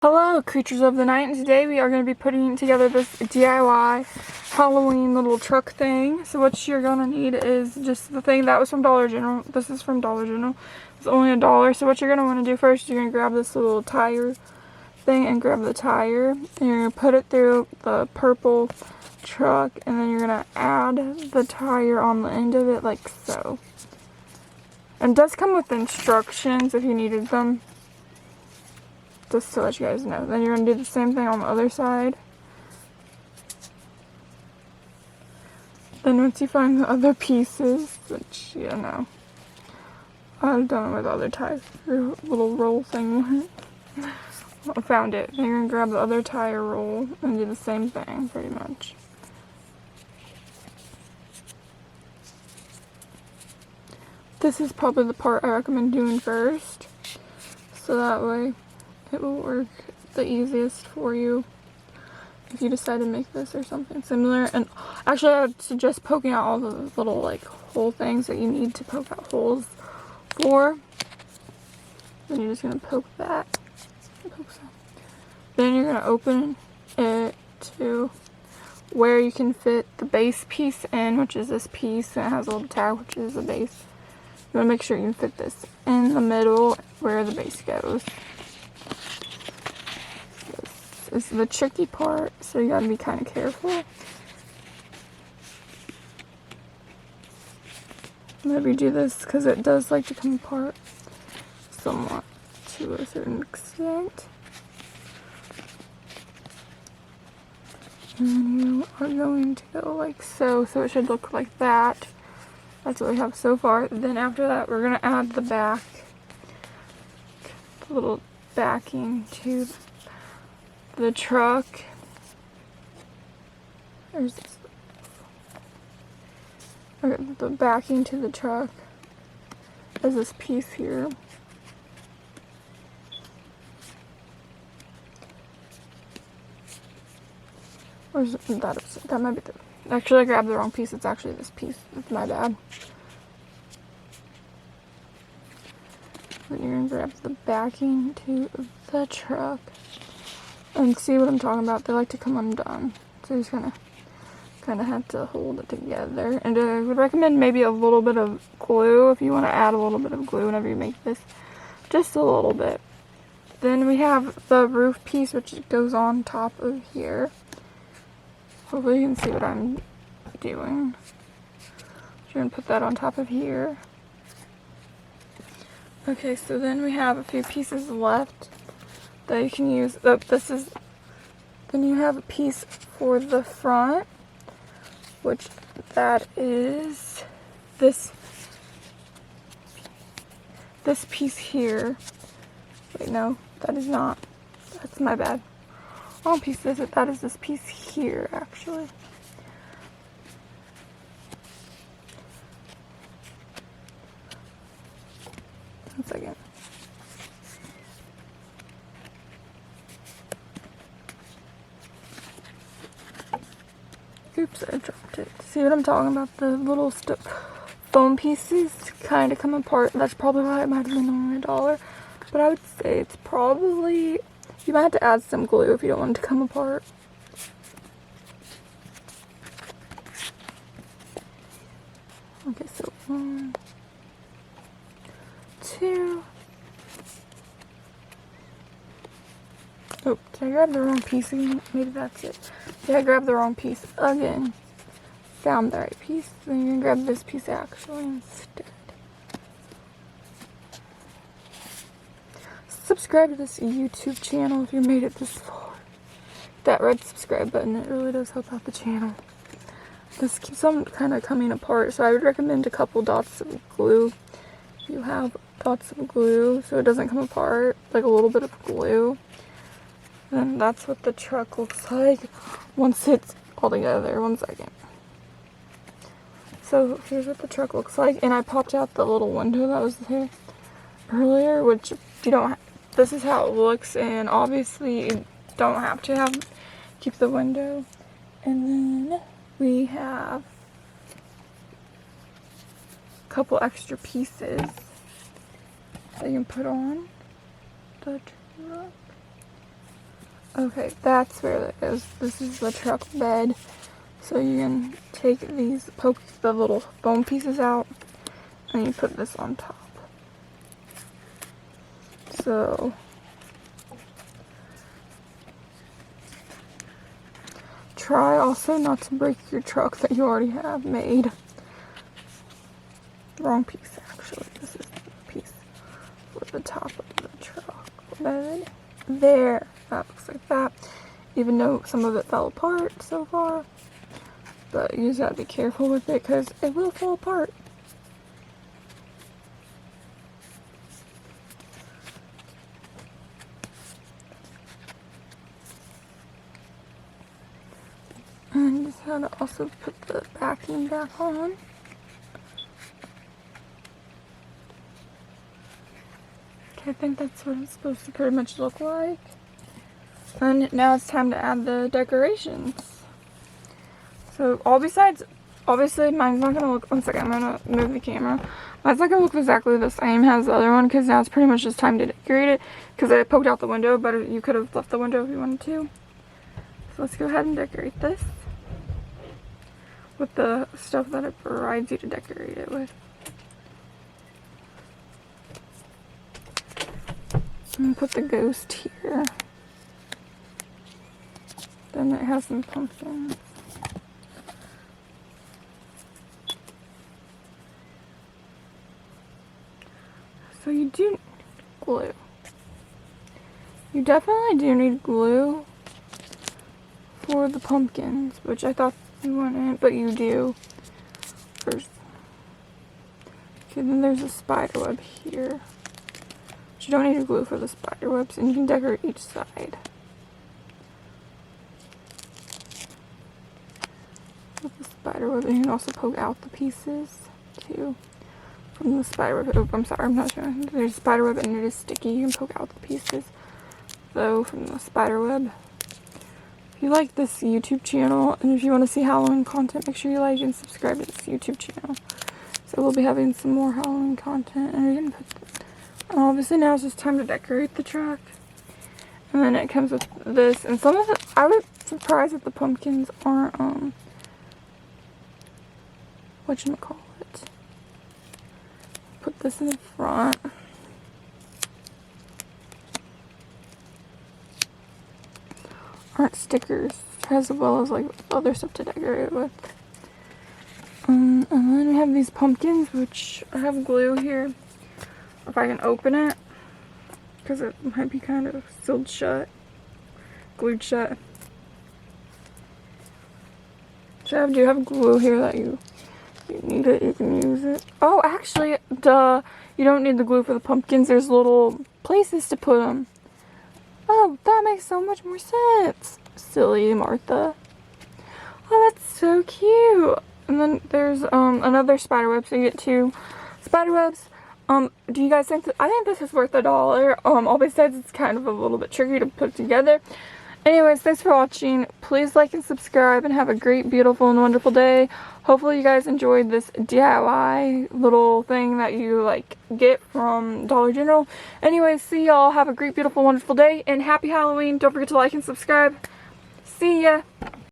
Hello, creatures of the night, and today we are going to be putting together this DIY Halloween little truck thing. So what you're going to need is just the thing that was from Dollar General. This is from Dollar General. It's only $1. So what you're going to want to do first, you're going to grab this little tire thing and grab the tire. And you're going to put it through the purple truck, and then you're going to add the tire on the end of it like so. And it does come with instructions if you needed them. Just to let you guys know. Then you're going to do the same thing on the other side. Then once you find the other pieces, which, you know, I've done it with other tires, your little roll thing. I found it. Then you're going to grab the other tire roll and do the same thing, pretty much. This is probably the part I recommend doing first. So that way it will work the easiest for you if you decide to make this or something similar. And actually I would suggest poking out all the little like hole things that you need to poke out holes for. Then you're just going to poke that. Then you're going to open it to where you can fit the base piece in, which is this piece, and it has a little tag which is the base. You want to make sure you can fit this in the middle where the base goes. This is the tricky part, so you gotta be kind of careful. Whenever you do this, because it does like to come apart somewhat to a certain extent. And you are going to go like so, so it should look like that. That's what we have so far. Then after that, we're gonna add the back, the little backing to the truck. There's the backing to the truck. There's this piece here. Or is it, that might be the, actually I grabbed the wrong piece. It's actually this piece. It's my bad. Then you're gonna grab the backing to the truck. And see what I'm talking about? They like to come undone. So you just kind of have to hold it together. And I would recommend maybe a little bit of glue if you want to add a little bit of glue whenever you make this. Just a little bit. Then we have the roof piece, which goes on top of here. Hopefully you can see what I'm doing. So you're going to put that on top of here. Okay, so then we have a few pieces left that you can use. Then you have a piece for the front, which that is this piece here. Wait, no, that is not. That's my bad. Wrong piece. That is this piece here, actually. One second. Oops, I dropped it. See what I'm talking about? The little foam pieces kind of come apart. That's probably why it might have been only $1. But I would say it's probably, you might have to add some glue if you don't want it to come apart. Okay, so 1, 2. Oh, did I grab the wrong piece again? Maybe that's it. Yeah, I grabbed the wrong piece again. Found the right piece. Then you're gonna grab this piece actually instead. Subscribe to this YouTube channel if you made it this far. That red subscribe button, it really does help out the channel. This keeps on kind of coming apart, so I would recommend a couple dots of glue. If you have dots of glue so it doesn't come apart, like a little bit of glue. And that's what the truck looks like once it's all together. 1 second. So here's what the truck looks like. And I popped out the little window that was there earlier, which you don't this is how it looks. And obviously you don't have to keep the window. And then we have a couple extra pieces that you can put on the truck. Okay, that's where it is. This is the truck bed. So you can take these, poke the little foam pieces out, and you put this on top. So try also not to break your truck that you already have made. Wrong piece, actually. This is the piece for the top of the truck bed. There, that looks like that. Even though some of it fell apart so far. But you just gotta be careful with it because it will fall apart. And just how to also put the backing back on. Okay, I think that's what it's supposed to pretty much look like. And now it's time to add the decorations. So all besides, obviously mine's not gonna look, one second, I'm gonna move the camera. Mine's not gonna look exactly the same as the other one because now it's pretty much just time to decorate it because I poked out the window, but you could have left the window if you wanted to. So let's go ahead and decorate this with the stuff that it provides you to decorate it with. And put the ghost here. Then it has some pumpkins. So you do glue. You definitely do need glue for the pumpkins, which I thought you wouldn't, but you do. First. Okay, then there's a spider web here. But you don't need to glue for the spider webs, and you can decorate each side with the spider web, and you can also poke out the pieces too from the spider web. Oh, I'm sorry, I'm not sure. There's a spider web and it is sticky. You can poke out the pieces though from the spider web. If you like this YouTube channel and if you want to see Halloween content, make sure you like and subscribe to this YouTube channel. So we'll be having some more Halloween content, and we're gonna put obviously now it's just time to decorate the truck. And then it comes with this, and some of it, I was surprised that the pumpkins aren't whatchamacallit. Put this in the front. Aren't stickers, as well as like other stuff to decorate it with. And then we have these pumpkins, which I have glue here. If I can open it, because it might be kind of sealed shut, glued shut. So I do have glue here that you need it, you can use it. Oh, actually, duh, you don't need the glue for the pumpkins. There's little places to put them. Oh, that makes so much more sense. Silly Martha. Oh, that's so cute. And then there's another spider web, so you get 2 spider webs. Do you guys think that, I think this is worth $1. All besides it's kind of a little bit tricky to put together. Anyways, thanks for watching. Please like and subscribe and have a great, beautiful, and wonderful day. Hopefully you guys enjoyed this DIY little thing that you like get from Dollar General. Anyways, see y'all. Have a great, beautiful, wonderful day, and happy Halloween. Don't forget to like and subscribe. See ya.